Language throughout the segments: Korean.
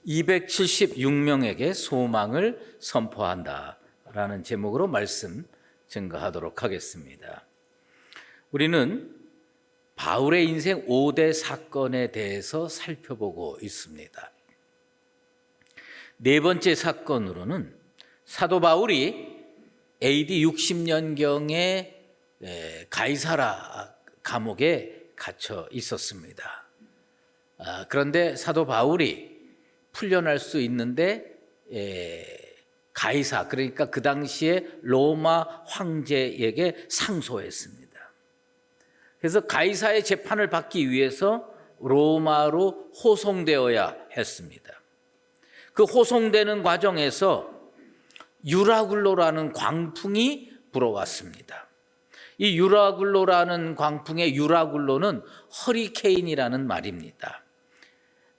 276명에게 소망을 선포한다라는 제목으로 말씀 증거하도록 하겠습니다. 우리는 바울의 인생 5대 사건에 대해서 살펴보고 있습니다. 네 번째 사건으로는 사도 바울이 AD 60년경에 가이사라 감옥에 갇혀 있었습니다. 그런데 사도 바울이 풀려날 수 있는데 가이사, 그러니까 그 당시에 로마 황제에게 상소했습니다. 그래서 가이사의 재판을 받기 위해서 로마로 호송되어야 했습니다. 그 호송되는 과정에서 유라굴로라는 광풍이 불어왔습니다. 이 유라굴로라는 광풍의 유라굴로는 허리케인이라는 말입니다.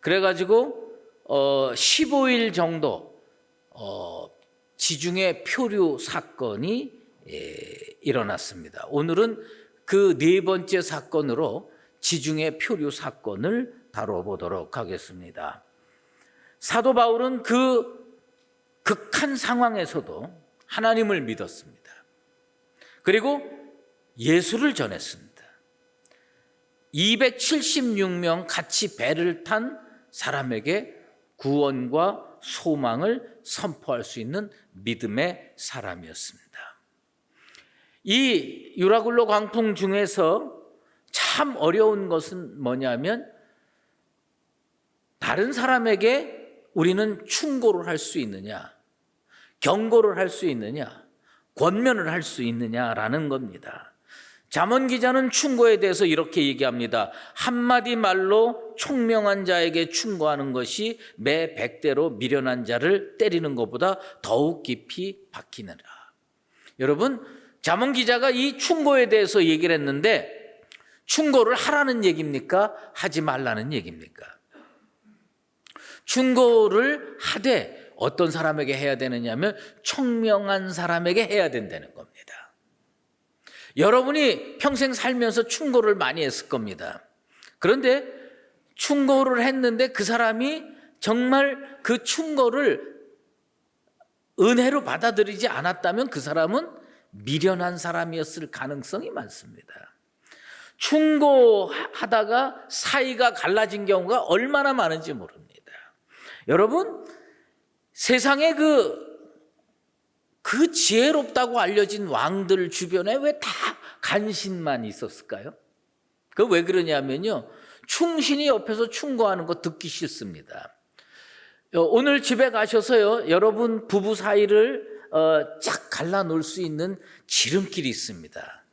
그래가지고 15일 정도 지중해 표류 사건이 일어났습니다. 오늘은 그 네 번째 사건으로 지중해 표류 사건을 다뤄보도록 하겠습니다. 사도 바울은 그 극한 상황에서도 하나님을 믿었습니다. 그리고 예수를 전했습니다. 276명 같이 배를 탄 사람에게 구원과 소망을 선포할 수 있는 믿음의 사람이었습니다. 이 유라굴로 광풍 중에서 참 어려운 것은 뭐냐면 다른 사람에게 우리는 충고를 할 수 있느냐, 경고를 할 수 있느냐, 권면을 할 수 있느냐라는 겁니다. 잠언 기자는 충고에 대해서 이렇게 얘기합니다. 한마디 말로 총명한 자에게 충고하는 것이 매 100대로 미련한 자를 때리는 것보다 더욱 깊이 박히느라. 여러분, 잠언 기자가 이 충고에 대해서 얘기를 했는데 충고를 하라는 얘기입니까? 하지 말라는 얘기입니까? 충고를 하되 어떤 사람에게 해야 되느냐면 총명한 사람에게 해야 된다는 겁니다. 여러분이 평생 살면서 충고를 많이 했을 겁니다. 그런데 충고를 했는데 그 사람이 정말 그 충고를 은혜로 받아들이지 않았다면 그 사람은 미련한 사람이었을 가능성이 많습니다. 충고하다가 사이가 갈라진 경우가 얼마나 많은지 모릅니다. 여러분, 세상에 그 지혜롭다고 알려진 왕들 주변에 왜 다 간신만 있었을까요? 그 왜 그러냐면요, 충신이 옆에서 충고하는 거 듣기 싫습니다. 오늘 집에 가셔서요, 여러분 부부 사이를 쫙 갈라놓을 수 있는 지름길이 있습니다.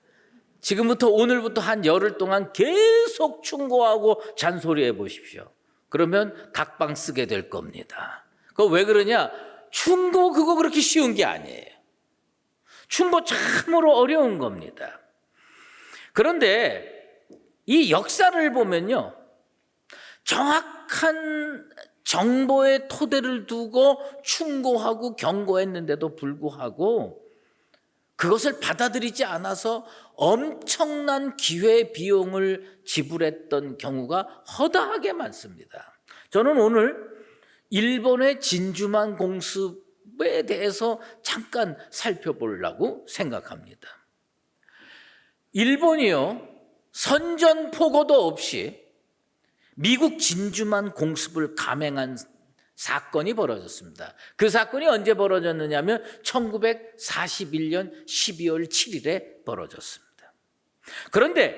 지금부터 오늘부터 한 열흘 동안 계속 충고하고 잔소리해 보십시오. 그러면 각방 쓰게 될 겁니다. 그거 왜 그러냐? 충고 그거 그렇게 쉬운 게 아니에요. 충고 참으로 어려운 겁니다. 그런데 이 역사를 보면요, 정확한 정보의 토대를 두고 충고하고 경고했는데도 불구하고 그것을 받아들이지 않아서 엄청난 기회 비용을 지불했던 경우가 허다하게 많습니다. 저는 오늘 일본의 진주만 공습에 대해서 잠깐 살펴보려고 생각합니다. 일본이요, 선전포고도 없이 미국 진주만 공습을 감행한 사건이 벌어졌습니다. 그 사건이 언제 벌어졌느냐면 1941년 12월 7일에 벌어졌습니다. 그런데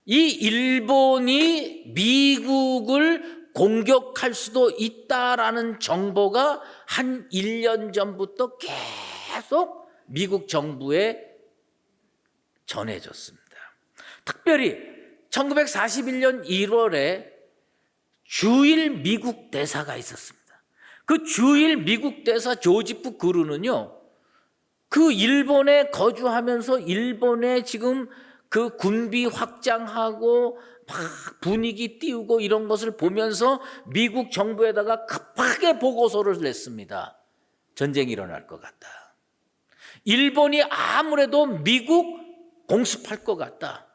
이 일본이 미국을 공격할 수도 있다라는 정보가 한 1년 전부터 계속 미국 정부에 전해졌습니다. 특별히 1941년 1월에 주일 미국 대사가 있었습니다. 그 주일 미국 대사 조지프 그루는요, 그 일본에 거주하면서 일본에 지금 그 군비 확장하고 막 분위기 띄우고 이런 것을 보면서 미국 정부에다가 급하게 보고서를 냈습니다. 전쟁이 일어날 것 같다. 일본이 아무래도 미국 공습할 것 같다.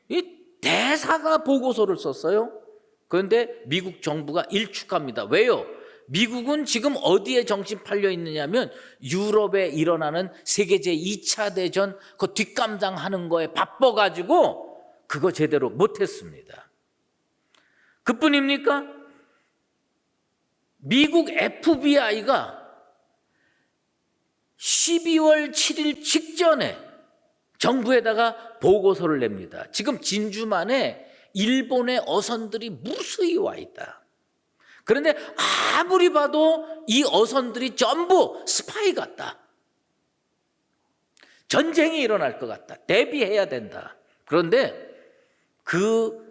이 대사가 보고서를 썼어요. 그런데 미국 정부가 일축합니다. 왜요? 미국은 지금 어디에 정신 팔려 있느냐면 유럽에 일어나는 세계제 2차 대전 그 뒷감당하는 거에 바빠가지고 그거 제대로 못했습니다. 그뿐입니까? 미국 FBI가 12월 7일 직전에 정부에다가 보고서를 냅니다. 지금 진주만에 일본의 어선들이 무수히 와 있다. 그런데 아무리 봐도 이 어선들이 전부 스파이 같다. 전쟁이 일어날 것 같다. 대비해야 된다. 그런데 그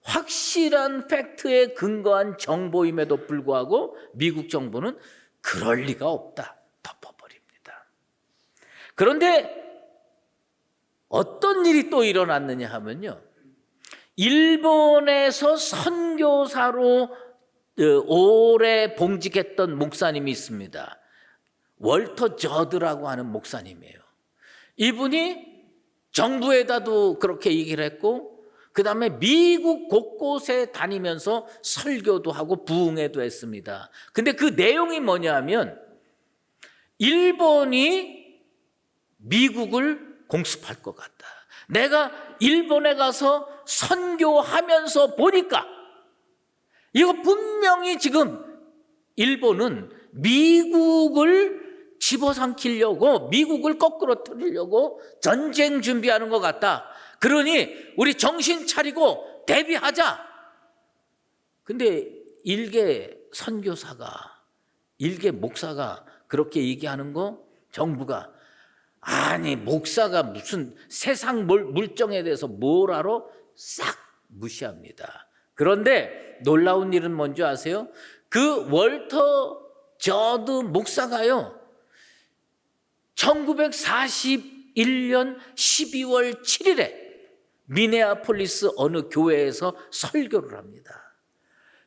확실한 팩트에 근거한 정보임에도 불구하고 미국 정부는 그럴 리가 없다. 덮어버립니다. 그런데 어떤 일이 또 일어났느냐 하면요. 일본에서 선교사로 오래 봉직했던 목사님이 있습니다. 월터 저드라고 하는 목사님이에요. 이분이 정부에다도 그렇게 얘기를 했고 그 다음에 미국 곳곳에 다니면서 설교도 하고 부흥회도 했습니다. 근데 그 내용이 뭐냐면 일본이 미국을 공습할 것 같다. 내가 일본에 가서 선교하면서 보니까 이거 분명히 지금 일본은 미국을 집어삼키려고 미국을 거꾸로 틀리려고 전쟁 준비하는 것 같다. 그러니 우리 정신 차리고 대비하자. 근데 일개 선교사가 일개 목사가 그렇게 얘기하는 거 정부가 아니 목사가 무슨 세상 물정에 대해서 뭘 알아? 싹 무시합니다. 그런데 놀라운 일은 뭔지 아세요? 그 월터 저드 목사가요 1941년 12월 7일에 미네아폴리스 어느 교회에서 설교를 합니다.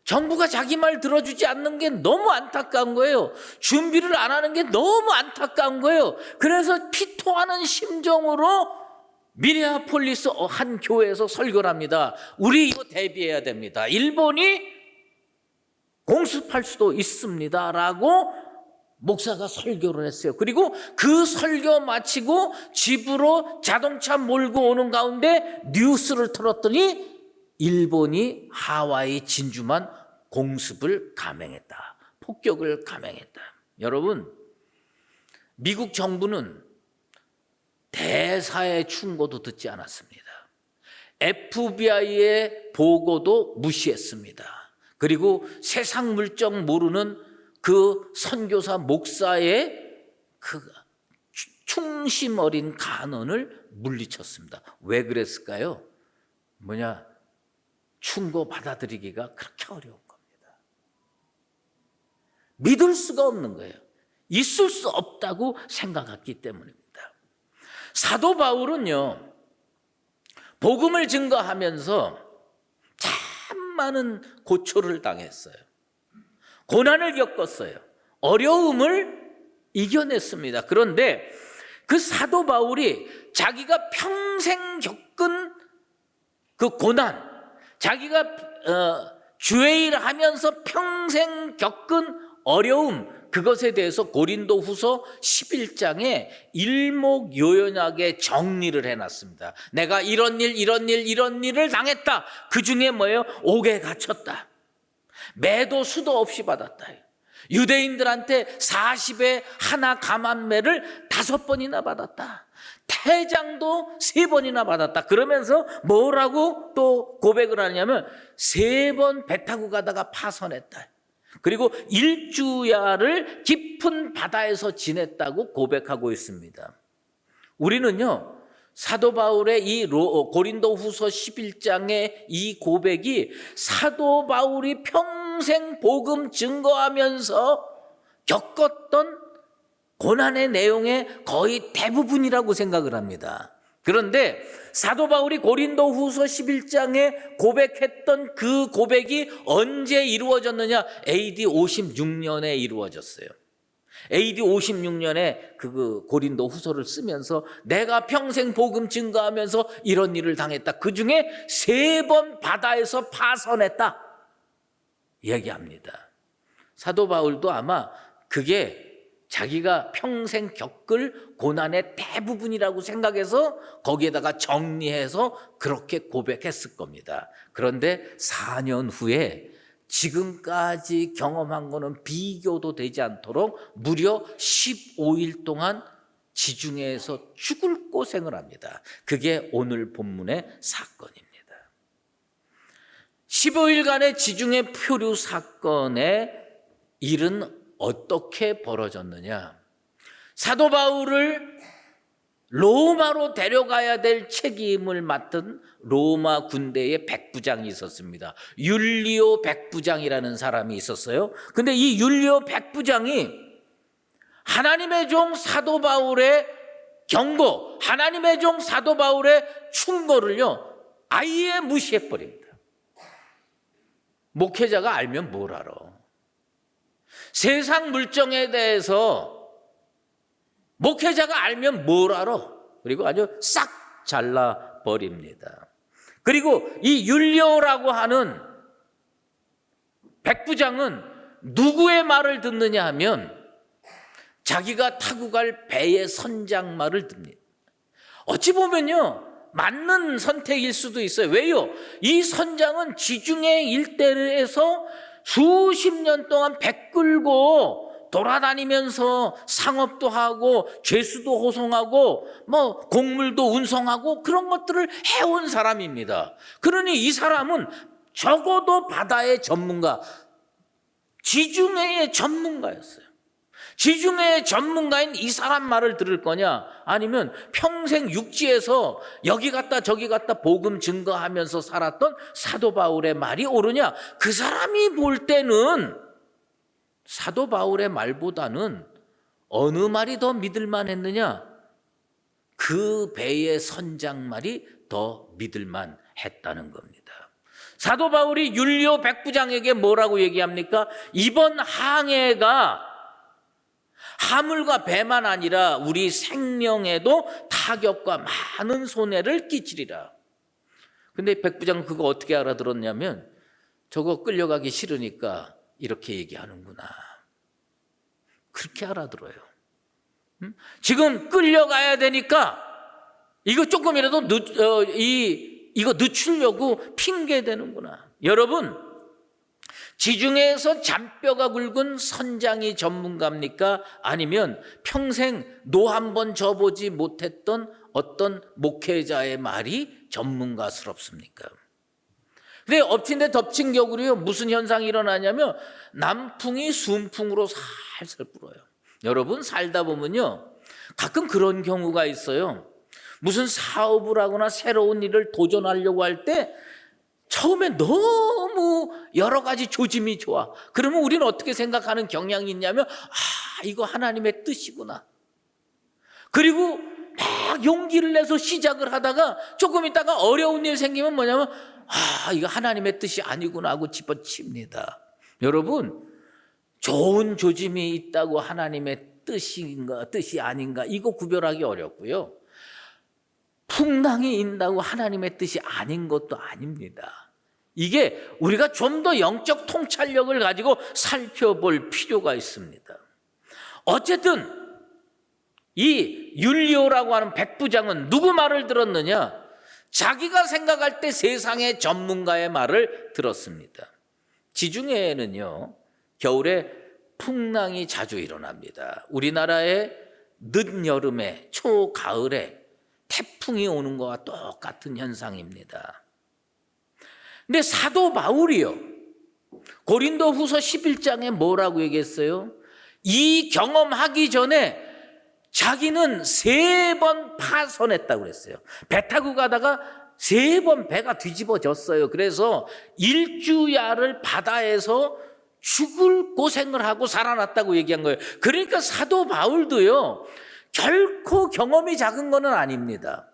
정부가 자기 말 들어주지 않는 게 너무 안타까운 거예요. 준비를 안 하는 게 너무 안타까운 거예요. 그래서 피토하는 심정으로 미네아폴리스 한 교회에서 설교를 합니다. 우리 이거 대비해야 됩니다. 일본이 공습할 수도 있습니다. 라고 목사가 설교를 했어요. 그리고 그 설교 마치고 집으로 자동차 몰고 오는 가운데 뉴스를 틀었더니 일본이 하와이 진주만 공습을 감행했다. 폭격을 감행했다. 여러분, 미국 정부는 대사의 충고도 듣지 않았습니다. FBI의 보고도 무시했습니다. 그리고 세상 물정 모르는 그 선교사 목사의 그 충심 어린 간언을 물리쳤습니다. 왜 그랬을까요? 충고 받아들이기가 그렇게 어려운 겁니다. 믿을 수가 없는 거예요. 있을 수 없다고 생각했기 때문입니다. 사도 바울은요, 복음을 증거하면서 참 많은 고초를 당했어요. 고난을 겪었어요. 어려움을 이겨냈습니다. 그런데 그 사도 바울이 자기가 평생 겪은 그 고난, 자기가 주의 일을 하면서 평생 겪은 어려움, 그것에 대해서 고린도후서 11장에 일목요연하게 정리를 해놨습니다. 내가 이런 일을 당했다. 그 중에 뭐예요? 옥에 갇혔다. 매도 수도 없이 받았다. 유대인들한테 40에 하나 감한매를 5번이나 받았다. 태장도 3번이나 받았다. 그러면서 뭐라고 또 고백을 하냐면 3번 배 타고 가다가 파선했다. 그리고 1주야를 깊은 바다에서 지냈다고 고백하고 있습니다. 우리는요, 사도 바울의 이 고린도후서 11장의 이 고백이 사도 바울이 평생 복음 증거하면서 겪었던 고난의 내용의 거의 대부분이라고 생각을 합니다. 그런데 사도 바울이 고린도후서 11장에 고백했던 그 고백이 언제 이루어졌느냐? AD 56년에 이루어졌어요. AD 56년에 그 고린도후서를 쓰면서 내가 평생 복음 증거하면서 이런 일을 당했다. 그 중에 3번 바다에서 파선했다. 얘기합니다. 사도 바울도 아마 그게 자기가 평생 겪을 고난의 대부분이라고 생각해서 거기에다가 정리해서 그렇게 고백했을 겁니다. 그런데 4년 후에 지금까지 경험한 거는 비교도 되지 않도록 무려 15일 동안 지중해에서 죽을 고생을 합니다. 그게 오늘 본문의 사건입니다. 15일간의 지중해 표류 사건의 일은 어떻게 벌어졌느냐? 사도 바울을 로마로 데려가야 될 책임을 맡은 로마 군대의 백부장이 있었습니다. 율리오 백부장이라는 사람이 있었어요. 근데 이 율리오 백부장이 하나님의 종 사도 바울의 경고, 하나님의 종 사도 바울의 충고를요 아예 무시해버립니다. 목회자가 알면 뭘 알아? 세상 물정에 대해서 목회자가 알면 뭘 알아? 그리고 아주 싹 잘라버립니다. 그리고 이 율리오라고 하는 백부장은 누구의 말을 듣느냐 하면 자기가 타고 갈 배의 선장 말을 듣습니다. 어찌 보면요 맞는 선택일 수도 있어요. 왜요? 이 선장은 지중해 일대에서 수십 년 동안 배 끌고 돌아다니면서 상업도 하고 죄수도 호송하고 뭐 곡물도 운송하고 그런 것들을 해온 사람입니다. 그러니 이 사람은 적어도 바다의 전문가, 지중해의 전문가였어요. 지중해의 전문가인 이 사람 말을 들을 거냐? 아니면 평생 육지에서 여기 갔다 저기 갔다 복음 증거하면서 살았던 사도 바울의 말이 옳으냐? 그 사람이 볼 때는 사도 바울의 말보다는 어느 말이 더 믿을만 했느냐? 그 배의 선장 말이 더 믿을만 했다는 겁니다. 사도 바울이 율리오 백부장에게 뭐라고 얘기합니까? 이번 항해가 하물과 배만 아니라 우리 생명에도 타격과 많은 손해를 끼치리라. 근데 백부장은 그거 어떻게 알아들었냐면 저거 끌려가기 싫으니까 이렇게 얘기하는구나. 그렇게 알아들어요. 지금 끌려가야 되니까 이거 조금이라도 이거 늦추려고 핑계대는구나. 여러분, 지중해에서 잔뼈가 굵은 선장이 전문가입니까? 아니면 평생 노 한 번 져보지 못했던 어떤 목회자의 말이 전문가스럽습니까? 근데 엎친 데 덮친 격으로요 무슨 현상이 일어나냐면 남풍이 순풍으로 살살 불어요. 여러분 살다 보면요 가끔 그런 경우가 있어요. 무슨 사업을 하거나 새로운 일을 도전하려고 할 때 처음에 너무 여러 가지 조짐이 좋아. 그러면 우리는 어떻게 생각하는 경향이 있냐면 이거 하나님의 뜻이구나. 그리고 막 용기를 내서 시작을 하다가 조금 있다가 어려운 일 생기면 뭐냐면 이거 하나님의 뜻이 아니구나 하고 집어칩니다. 여러분 좋은 조짐이 있다고 하나님의 뜻인가 뜻이 아닌가 이거 구별하기 어렵고요. 풍랑이 있다고 하나님의 뜻이 아닌 것도 아닙니다. 이게 우리가 좀 더 영적 통찰력을 가지고 살펴볼 필요가 있습니다. 어쨌든 이 율리오라고 하는 백부장은 누구 말을 들었느냐? 자기가 생각할 때 세상의 전문가의 말을 들었습니다. 지중해에는요 겨울에 풍랑이 자주 일어납니다. 우리나라의 늦여름에 초가을에 태풍이 오는 것과 똑같은 현상입니다. 근데 사도 바울이요 고린도후서 11장에 뭐라고 얘기했어요? 이 경험하기 전에 자기는 3번 파선했다고 그랬어요. 배 타고 가다가 3번 배가 뒤집어졌어요. 그래서 일주야를 바다에서 죽을 고생을 하고 살아났다고 얘기한 거예요. 그러니까 사도 바울도요 결코 경험이 작은 건 아닙니다.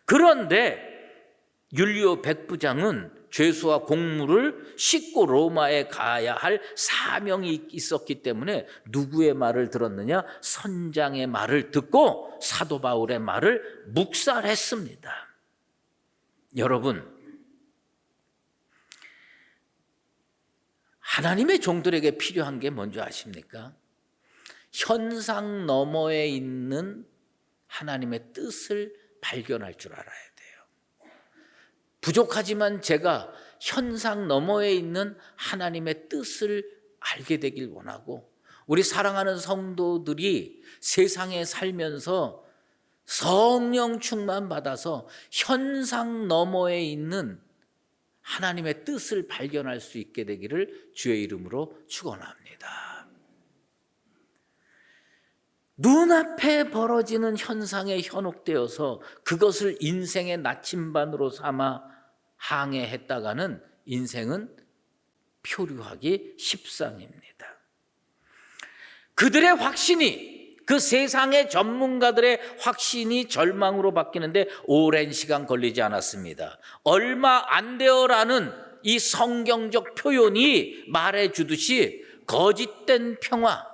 그런데 율리오 백부장은 죄수와 곡물을 싣고 로마에 가야 할 사명이 있었기 때문에 누구의 말을 들었느냐? 선장의 말을 듣고 사도 바울의 말을 묵살했습니다. 여러분, 하나님의 종들에게 필요한 게 뭔지 아십니까? 현상 너머에 있는 하나님의 뜻을 발견할 줄 알아야 돼요. 부족하지만 제가 현상 너머에 있는 하나님의 뜻을 알게 되길 원하고, 우리 사랑하는 성도들이 세상에 살면서 성령 충만 받아서 현상 너머에 있는 하나님의 뜻을 발견할 수 있게 되기를 주의 이름으로 축원합니다. 눈앞에 벌어지는 현상에 현혹되어서 그것을 인생의 나침반으로 삼아 항해했다가는 인생은 표류하기 십상입니다. 그들의 확신이, 그 세상의 전문가들의 확신이 절망으로 바뀌는데 오랜 시간 걸리지 않았습니다. 얼마 안 되어라는 이 성경적 표현이 말해주듯이 거짓된 평화,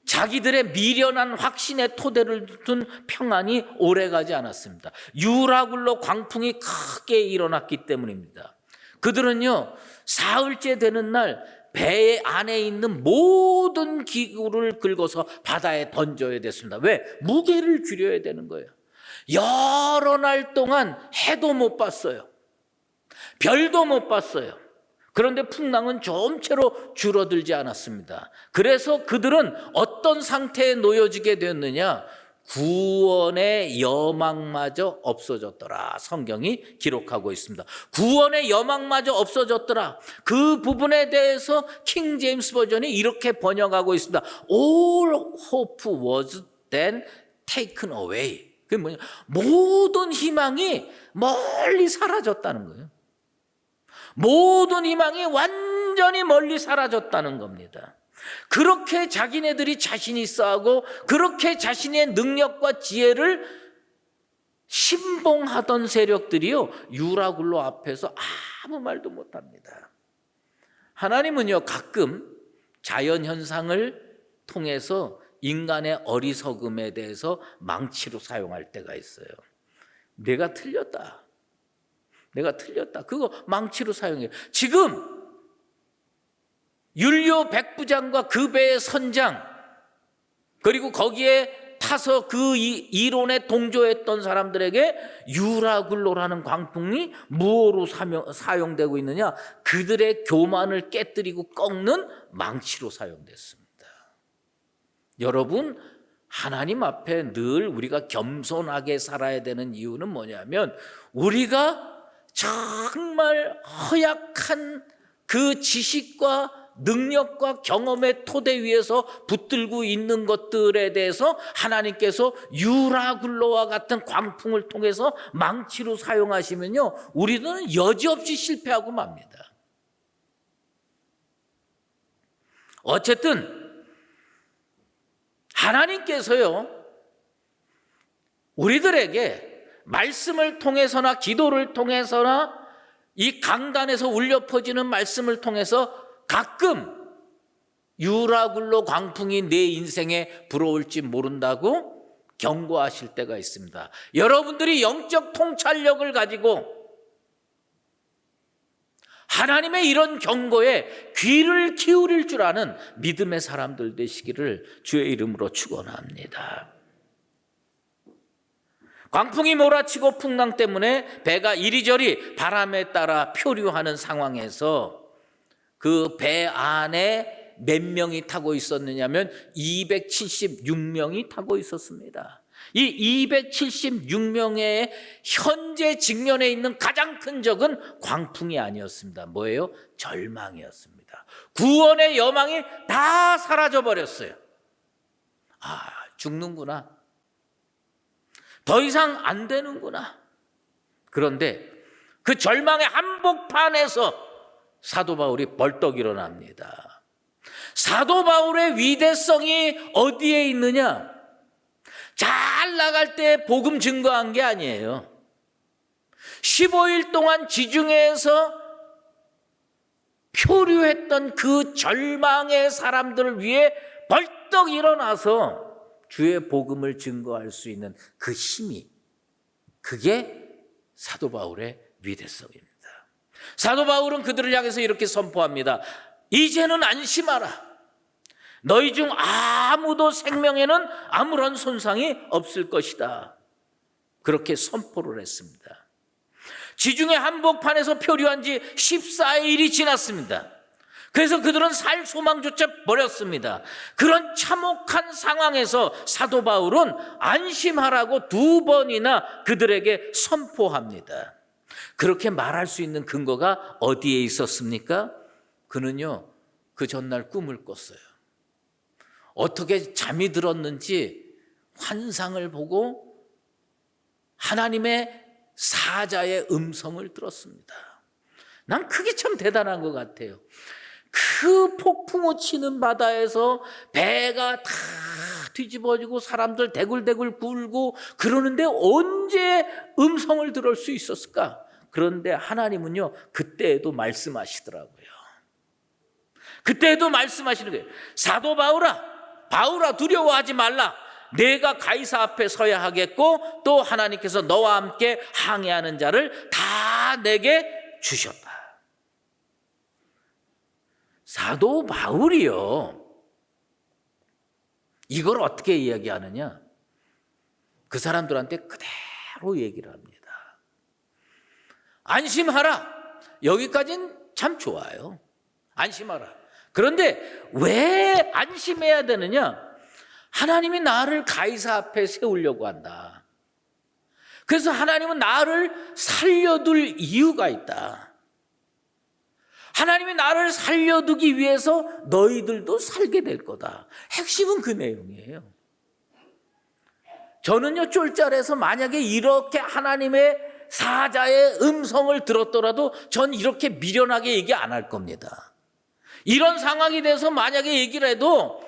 자기들의 미련한 확신의 토대를 둔 평안이 오래가지 않았습니다. 유라굴로 광풍이 크게 일어났기 때문입니다. 그들은요, 사흘째 되는 날 배 안에 있는 모든 기구를 긁어서 바다에 던져야 됐습니다. 왜? 무게를 줄여야 되는 거예요. 여러 날 동안 해도 못 봤어요. 별도 못 봤어요. 그런데 풍랑은 좀채로 줄어들지 않았습니다. 그래서 그들은 어떤 상태에 놓여지게 되었느냐? 구원의 여망마저 없어졌더라. 성경이 기록하고 있습니다. 구원의 여망마저 없어졌더라. 그 부분에 대해서 킹 제임스 버전이 이렇게 번역하고 있습니다. All hope was then taken away. 그게 뭐냐? 모든 희망이 멀리 사라졌다는 거예요. 모든 희망이 완전히 멀리 사라졌다는 겁니다. 그렇게 자기네들이 자신 있어하고 그렇게 자신의 능력과 지혜를 신봉하던 세력들이요, 유라굴로 앞에서 아무 말도 못합니다. 하나님은요, 가끔 자연현상을 통해서 인간의 어리석음에 대해서 망치로 사용할 때가 있어요. 내가 틀렸다. 그거 망치로 사용해요. 지금 율료 백부장과 그 배의 선장, 그리고 거기에 타서 그 이론에 동조했던 사람들에게 유라굴로라는 광풍이 무엇으로 사용되고 있느냐? 그들의 교만을 깨뜨리고 꺾는 망치로 사용됐습니다. 여러분, 하나님 앞에 늘 우리가 겸손하게 살아야 되는 이유는 뭐냐면, 우리가 정말 허약한 그 지식과 능력과 경험의 토대 위에서 붙들고 있는 것들에 대해서 하나님께서 유라굴로와 같은 광풍을 통해서 망치로 사용하시면요, 우리는 여지없이 실패하고 맙니다. 어쨌든 하나님께서요, 우리들에게 말씀을 통해서나 기도를 통해서나 이 강단에서 울려 퍼지는 말씀을 통해서 가끔 유라굴로 광풍이 내 인생에 불어올지 모른다고 경고하실 때가 있습니다. 여러분들이 영적 통찰력을 가지고 하나님의 이런 경고에 귀를 기울일 줄 아는 믿음의 사람들 되시기를 주의 이름으로 축원합니다. 광풍이 몰아치고 풍랑 때문에 배가 이리저리 바람에 따라 표류하는 상황에서 그 배 안에 몇 명이 타고 있었느냐면 276명이 타고 있었습니다. 이 276명의 현재 직면에 있는 가장 큰 적은 광풍이 아니었습니다. 뭐예요? 절망이었습니다. 구원의 여망이 다 사라져 버렸어요. 아, 죽는구나. 더 이상 안 되는구나. 그런데 그 절망의 한복판에서 사도 바울이 벌떡 일어납니다. 사도 바울의 위대성이 어디에 있느냐? 잘 나갈 때 복음 증거한 게 아니에요. 15일 동안 지중해에서 표류했던 그 절망의 사람들을 위해 벌떡 일어나서 주의 복음을 증거할 수 있는 그 힘이, 그게 사도 바울의 위대성입니다. 사도 바울은 그들을 향해서 이렇게 선포합니다. 이제는 안심하라. 너희 중 아무도 생명에는 아무런 손상이 없을 것이다. 그렇게 선포를 했습니다. 지중해 한복판에서 표류한 지 14일이 지났습니다. 그래서 그들은 살 소망조차 버렸습니다. 그런 참혹한 상황에서 사도 바울은 안심하라고 2번이나 그들에게 선포합니다. 그렇게 말할 수 있는 근거가 어디에 있었습니까? 그는요, 그 전날 꿈을 꿨어요. 어떻게 잠이 들었는지 환상을 보고 하나님의 사자의 음성을 들었습니다. 난 그게 참 대단한 것 같아요. 그 폭풍우 치는 바다에서 배가 다 뒤집어지고 사람들 대굴대굴 굴고 그러는데 언제 음성을 들을 수 있었을까? 그런데 하나님은요, 그때에도 말씀하시더라고요. 그때에도 말씀하시는 거예요. 사도 바울아 두려워하지 말라. 내가 가이사 앞에 서야 하겠고 또 하나님께서 너와 함께 항해하는 자를 다 내게 주셨다. 사도 바울이요, 이걸 어떻게 이야기하느냐? 그 사람들한테 그대로 얘기를 합니다. 안심하라. 여기까지는 참 좋아요. 안심하라. 그런데 왜 안심해야 되느냐? 하나님이 나를 가이사 앞에 세우려고 한다. 그래서 하나님은 나를 살려둘 이유가 있다. 하나님이 나를 살려두기 위해서 너희들도 살게 될 거다. 핵심은 그 내용이에요. 저는요, 쫄짤해서 만약에 이렇게 하나님의 사자의 음성을 들었더라도 전 이렇게 미련하게 얘기 안 할 겁니다. 이런 상황이 돼서 만약에 얘기를 해도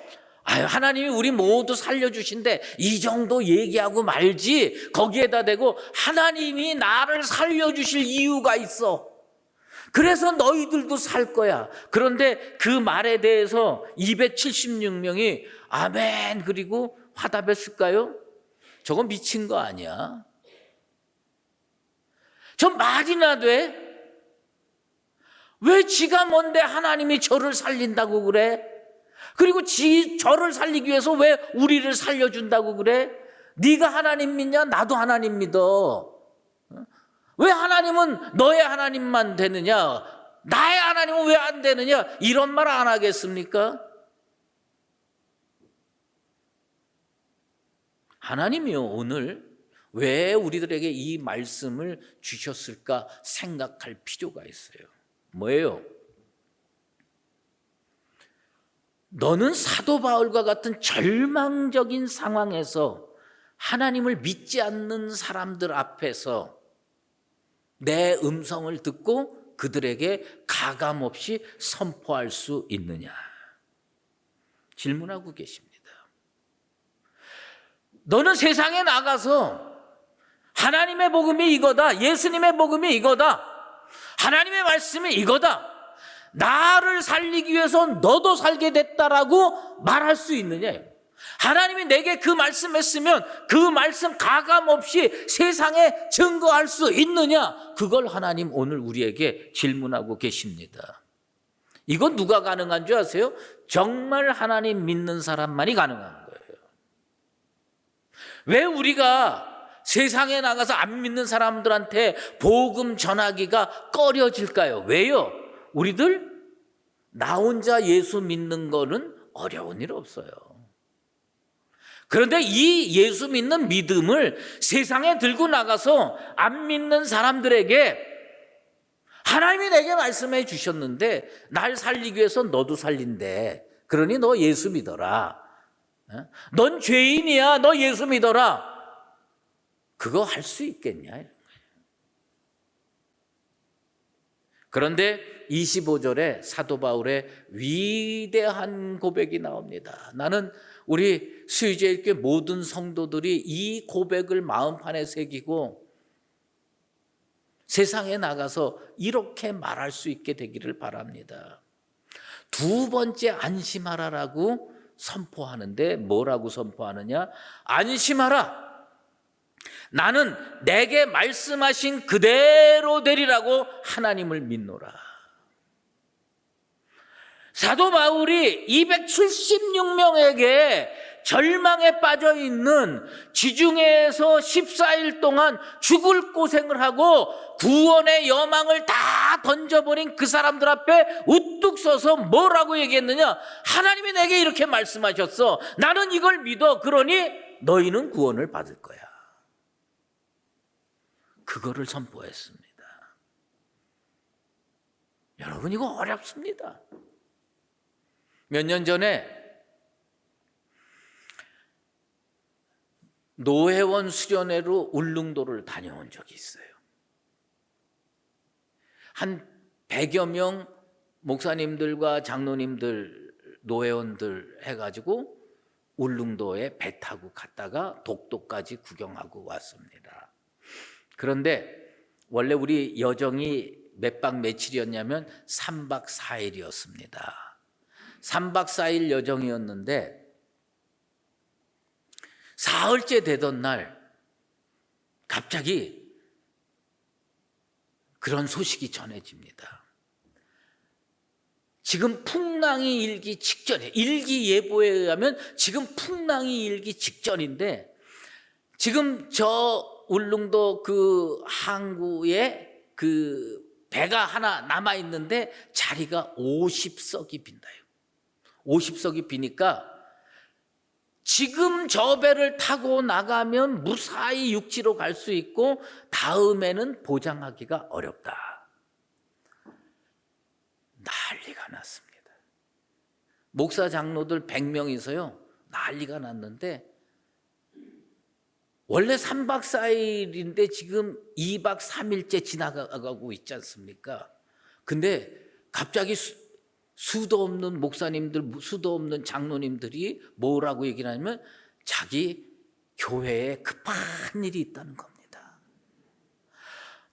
하나님이 우리 모두 살려주신대 이 정도 얘기하고 말지, 거기에다 대고 하나님이 나를 살려주실 이유가 있어. 그래서 너희들도 살 거야. 그런데 그 말에 대해서 276명이 아멘 그리고 화답했을까요? 저건 미친 거 아니야? 저 말이나 돼? 왜 지가 뭔데 하나님이 저를 살린다고 그래? 그리고 저를 살리기 위해서 왜 우리를 살려준다고 그래? 네가 하나님 믿냐? 나도 하나님 믿어. 왜 하나님은 너의 하나님만 되느냐? 나의 하나님은 왜 안 되느냐? 이런 말 안 하겠습니까? 하나님이요, 오늘 왜 우리들에게 이 말씀을 주셨을까 생각할 필요가 있어요. 뭐예요? 너는 사도 바울과 같은 절망적인 상황에서 하나님을 믿지 않는 사람들 앞에서 내 음성을 듣고 그들에게 가감없이 선포할 수 있느냐? 질문하고 계십니다. 너는 세상에 나가서 하나님의 복음이 이거다, 예수님의 복음이 이거다, 하나님의 말씀이 이거다, 나를 살리기 위해서 너도 살게 됐다라고 말할 수 있느냐? 하나님이 내게 그 말씀했으면 그 말씀 가감없이 세상에 증거할 수 있느냐? 그걸 하나님 오늘 우리에게 질문하고 계십니다. 이건 누가 가능한 줄 아세요? 정말 하나님 믿는 사람만이 가능한 거예요. 왜 우리가 세상에 나가서 안 믿는 사람들한테 복음 전하기가 꺼려질까요? 왜요? 우리들 나 혼자 예수 믿는 거는 어려운 일 없어요. 그런데 이 예수 믿는 믿음을 세상에 들고 나가서 안 믿는 사람들에게 하나님이 내게 말씀해 주셨는데 날 살리기 위해서 너도 살린대. 그러니 너 예수 믿어라. 넌 죄인이야. 너 예수 믿어라. 그거 할 수 있겠냐? 그런데 25절에 사도 바울의 위대한 고백이 나옵니다. 나는 우리 수의제일교회 모든 성도들이 이 고백을 마음판에 새기고 세상에 나가서 이렇게 말할 수 있게 되기를 바랍니다. 2번째 안심하라라고 선포하는데 뭐라고 선포하느냐? 안심하라. 나는 내게 말씀하신 그대로 되리라고 하나님을 믿노라. 사도 바울이 276명에게 절망에 빠져 있는 지중해에서 14일 동안 죽을 고생을 하고 구원의 여망을 다 던져버린 그 사람들 앞에 우뚝 서서 뭐라고 얘기했느냐? 하나님이 내게 이렇게 말씀하셨어. 나는 이걸 믿어. 그러니 너희는 구원을 받을 거야. 그거를 선포했습니다. 여러분, 이거 어렵습니다. 몇 년 전에 노회원 수련회로 울릉도를 다녀온 적이 있어요. 한 100여 명 목사님들과 장로님들, 노회원들 해가지고 울릉도에 배 타고 갔다가 독도까지 구경하고 왔습니다. 그런데 원래 우리 여정이 몇 박 며칠이었냐면 3박 4일이었습니다. 3박 4일 여정이었는데 사흘째 되던 날 갑자기 그런 소식이 전해집니다. 지금 풍랑이 일기 직전에, 일기예보에 의하면 지금 풍랑이 일기 직전인데 지금 저 울릉도 그 항구에 그 배가 하나 남아 있는데 자리가 50석이 빈다요. 50석이 비니까 지금 저 배를 타고 나가면 무사히 육지로 갈 수 있고 다음에는 보장하기가 어렵다. 난리가 났습니다. 목사 장로들 100명이서요 난리가 났는데 원래 3박 4일인데 지금 2박 3일째 지나가고 있지 않습니까? 근데 갑자기 수도 없는 목사님들, 수도 없는 장로님들이 뭐라고 얘기를 하냐면 자기 교회에 급한 일이 있다는 겁니다.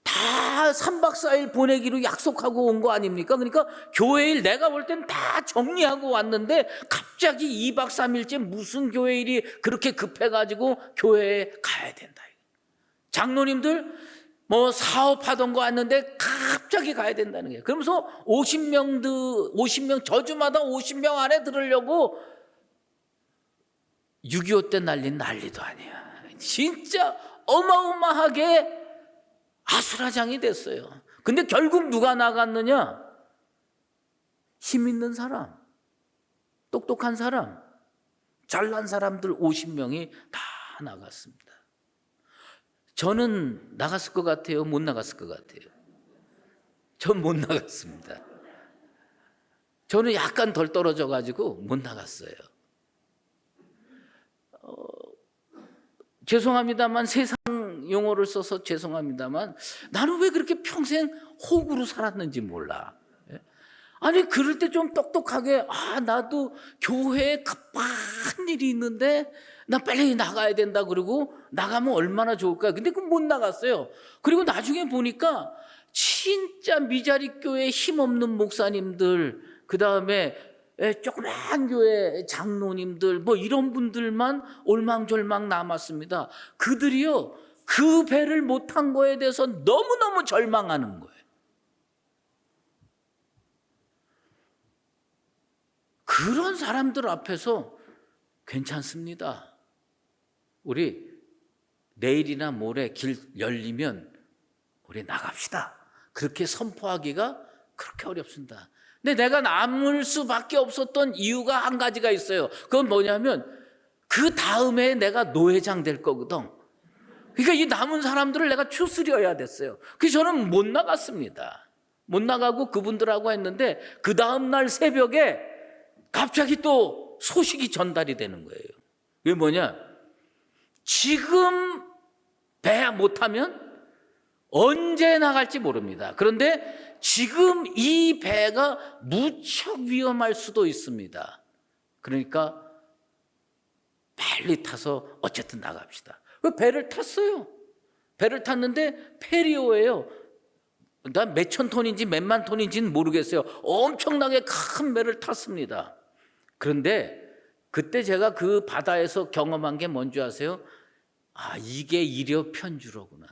다 3박 4일 보내기로 약속하고 온 거 아닙니까? 그러니까 교회 일 내가 볼 땐 다 정리하고 왔는데 갑자기 2박 3일째 무슨 교회 일이 그렇게 급해가지고 교회에 가야 된다. 장로님들 뭐 사업하던 거 왔는데 갑자기 가야 된다는 거예요. 그러면서 50명 저주마다 50명 안에 들으려고 6.25 때 날린 난리도 아니야. 진짜 어마어마하게 아수라장이 됐어요. 근데 결국 누가 나갔느냐? 힘 있는 사람, 똑똑한 사람, 잘난 사람들 50명이 다 나갔습니다. 저는 나갔을 것 같아요? 못 나갔을 것 같아요? 전 못 나갔습니다. 저는 약간 덜 떨어져 가지고 못 나갔어요. 죄송합니다만 세상 용어를 써서 죄송합니다만 나는 왜 그렇게 평생 호구로 살았는지 몰라. 아니 그럴 때 좀 똑똑하게 나도 교회에 급한 일이 있는데 나 빨리 나가야 된다 그러고 나가면 얼마나 좋을까. 근데 그건 못 나갔어요. 그리고 나중에 보니까 진짜 미자리 교회 힘없는 목사님들, 그 다음에 조그만 교회 장로님들 뭐 이런 분들만 올망졸망 남았습니다. 그들이요 그 배를 못 탄 거에 대해서 너무너무 절망하는 거예요. 그런 사람들 앞에서 괜찮습니다. 우리 내일이나 모레 길 열리면 우리 나갑시다. 그렇게 선포하기가 그렇게 어렵습니다. 근데 내가 남을 수밖에 없었던 이유가 한 가지가 있어요. 그건 뭐냐면 그 다음에 내가 노회장 될 거거든. 그러니까 이 남은 사람들을 내가 추스려야 됐어요. 그래서 저는 못 나갔습니다. 못 나가고 그분들하고 했는데 그 다음날 새벽에 갑자기 또 소식이 전달이 되는 거예요. 그게 뭐냐? 지금 배 못하면 언제 나갈지 모릅니다. 그런데 지금 이 배가 무척 위험할 수도 있습니다. 그러니까 빨리 타서 어쨌든 나갑시다. 그 배를 탔어요. 배를 탔는데 페리오예요. 난 몇천 톤인지 몇만 톤인지는 모르겠어요. 엄청나게 큰 배를 탔습니다. 그런데 그때 제가 그 바다에서 경험한 게 뭔지 아세요? 이게 이려 편주로구나.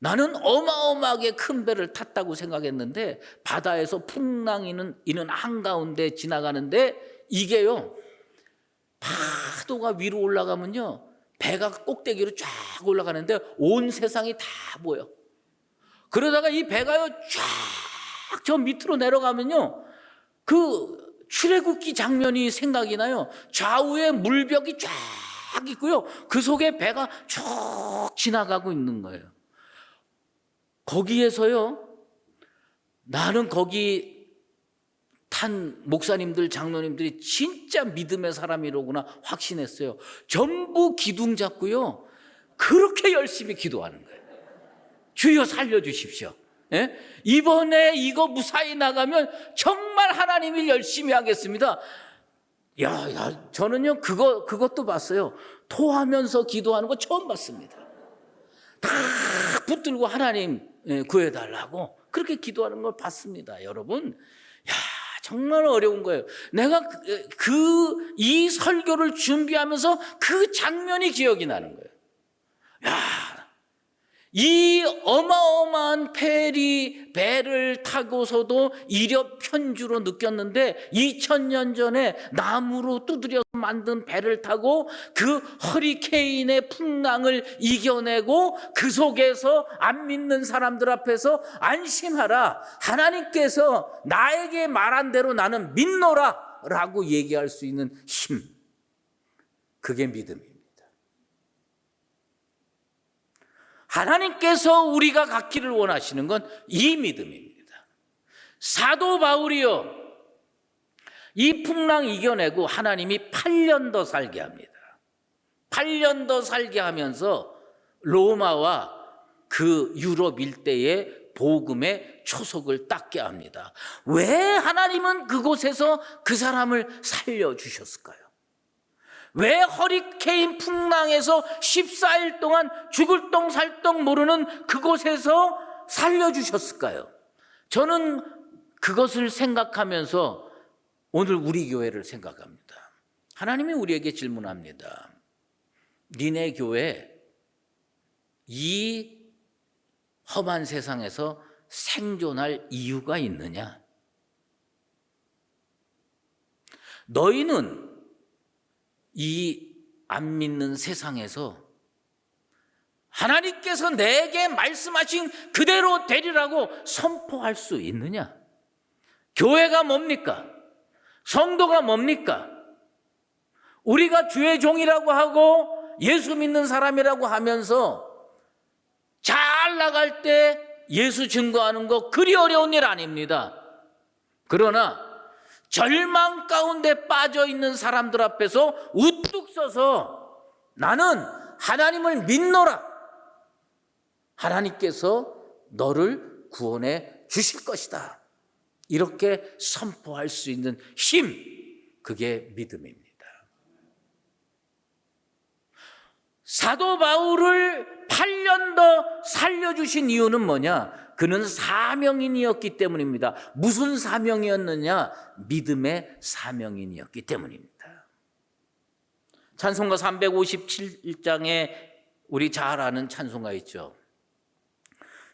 나는 어마어마하게 큰 배를 탔다고 생각했는데 바다에서 풍랑이 있는 한가운데 지나가는데 이게요, 파도가 위로 올라가면요, 배가 꼭대기로 쫙 올라가는데 온 세상이 다 보여. 그러다가 이 배가요 쫙 저 밑으로 내려가면요, 그 출애굽기 장면이 생각이 나요. 좌우에 물벽이 쫙 있고요, 그 속에 배가 쭉 지나가고 있는 거예요. 거기에서요, 나는 거기 탄 목사님들, 장로님들이 진짜 믿음의 사람이로구나 확신했어요. 전부 기둥 잡고요, 그렇게 열심히 기도하는 거예요. 주여 살려주십시오. 예? 이번에 이거 무사히 나가면 정말 하나님이 열심히 하겠습니다. 저는요 그것도 봤어요. 토하면서 기도하는 거 처음 봤습니다. 다 붙들고 하나님 구해달라고 그렇게 기도하는 걸 봤습니다. 여러분, 정말 어려운 거예요. 내가 이 설교를 준비하면서 그 장면이 기억이 나는 거예요. 이 어마어마한 배를 타고서도 이려 편주로 느꼈는데 2000년 전에 나무로 두드려서 만든 배를 타고 그 허리케인의 풍랑을 이겨내고 그 속에서 안 믿는 사람들 앞에서 안심하라, 하나님께서 나에게 말한 대로 나는 믿노라 라고 얘기할 수 있는 힘, 그게 믿음이에요. 하나님께서 우리가 갖기를 원하시는 건 이 믿음입니다. 사도 바울이요, 이 풍랑 이겨내고 하나님이 8년 더 살게 합니다. 8년 더 살게 하면서 로마와 그 유럽 일대의 복음의 초석을 닦게 합니다. 왜 하나님은 그곳에서 그 사람을 살려주셨을까요? 왜 허리케인 풍랑에서 14일 동안 죽을 똥 살 똥 모르는 그곳에서 살려주셨을까요? 저는 그것을 생각하면서 오늘 우리 교회를 생각합니다. 하나님이 우리에게 질문합니다. 니네 교회 이 험한 세상에서 생존할 이유가 있느냐? 너희는 이 안 믿는 세상에서 하나님께서 내게 말씀하신 그대로 되리라고 선포할 수 있느냐? 교회가 뭡니까? 성도가 뭡니까? 우리가 주의 종이라고 하고 예수 믿는 사람이라고 하면서 잘 나갈 때 예수 증거하는 거 그리 어려운 일 아닙니다. 그러나 절망 가운데 빠져 있는 사람들 앞에서 우뚝 서서 나는 하나님을 믿노라, 하나님께서 너를 구원해 주실 것이다, 이렇게 선포할 수 있는 힘, 그게 믿음입니다. 사도 바울을 8년 더 살려주신 이유는 뭐냐? 그는 사명인이었기 때문입니다. 무슨 사명이었느냐? 믿음의 사명인이었기 때문입니다. 찬송가 357장에 우리 잘 아는 찬송가 있죠.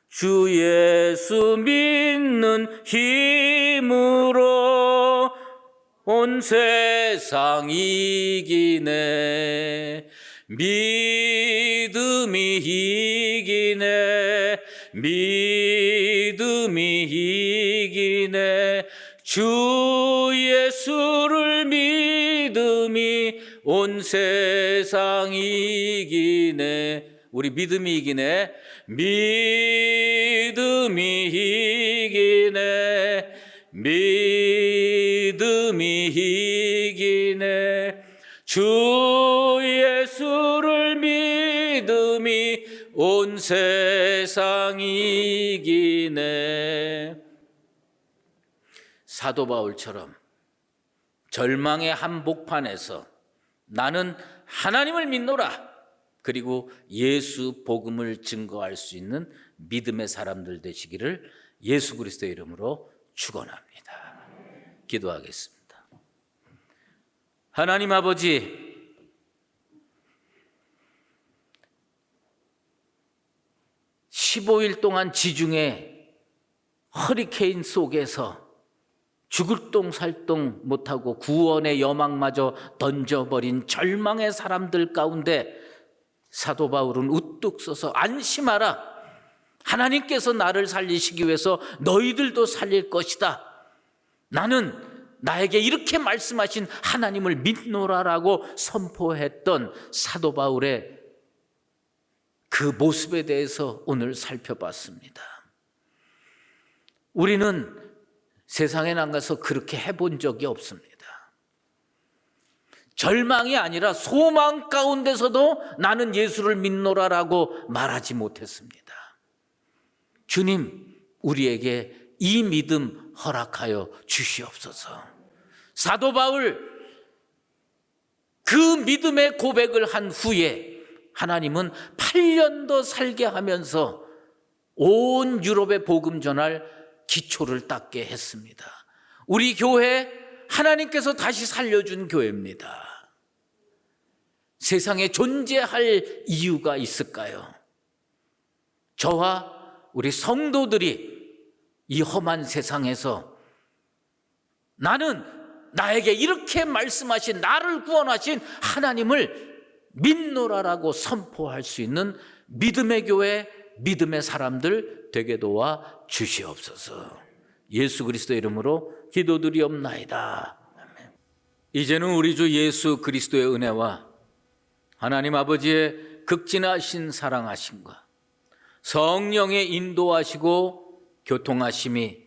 주 예수 믿는 힘으로 온 세상 이기네, 믿음이 이기네, 믿음이 이기네, 주 예수를 믿음이 온 세상 이기네. 우리 믿음이 이기네, 믿음이 이기네, 믿음이 이기네, 주 예수를 믿음이 온 세상 이기네. 사도 바울처럼 절망의 한복판에서 나는 하나님을 믿노라, 그리고 예수 복음을 증거할 수 있는 믿음의 사람들 되시기를 예수 그리스도의 이름으로 축원합니다. 기도하겠습니다. 하나님 아버지, 15일 동안 지중해 허리케인 속에서 죽을 똥 살 똥 못하고 구원의 여망마저 던져버린 절망의 사람들 가운데 사도 바울은 우뚝 서서 안심하라. 하나님께서 나를 살리시기 위해서 너희들도 살릴 것이다. 나는 나에게 이렇게 말씀하신 하나님을 믿노라라고 선포했던 사도 바울의 그 모습에 대해서 오늘 살펴봤습니다. 우리는 세상에 나가서 그렇게 해본 적이 없습니다. 절망이 아니라 소망 가운데서도 나는 예수를 믿노라라고 말하지 못했습니다. 주님, 우리에게 이 믿음 허락하여 주시옵소서. 사도 바울 그 믿음의 고백을 한 후에 하나님은 8년 더 살게 하면서 온 유럽에 복음 전할 기초를 닦게 했습니다. 우리 교회 하나님께서 다시 살려준 교회입니다. 세상에 존재할 이유가 있을까요? 저와 우리 성도들이 이 험한 세상에서 나는 나에게 이렇게 말씀하신 나를 구원하신 하나님을 믿노라라고 선포할 수 있는 믿음의 교회, 믿음의 사람들 되게 도와 주시옵소서. 예수 그리스도의 이름으로 기도드리옵나이다. 아멘. 이제는 우리 주 예수 그리스도의 은혜와 하나님 아버지의 극진하신 사랑하심과 성령의 인도하시고 교통하심이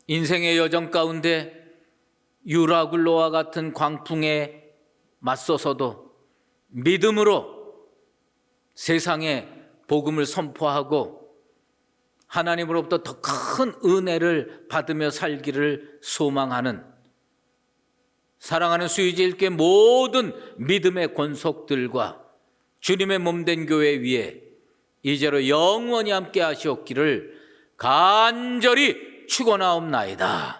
인생의 여정 가운데 유라굴로와 같은 광풍에 맞서서도 믿음으로 세상에 복음을 선포하고 하나님으로부터 더 큰 은혜를 받으며 살기를 소망하는 사랑하는 수의지일교회 모든 믿음의 권속들과 주님의 몸된 교회 위에 이제로 영원히 함께 하시옵기를 간절히 축원하옵나이다.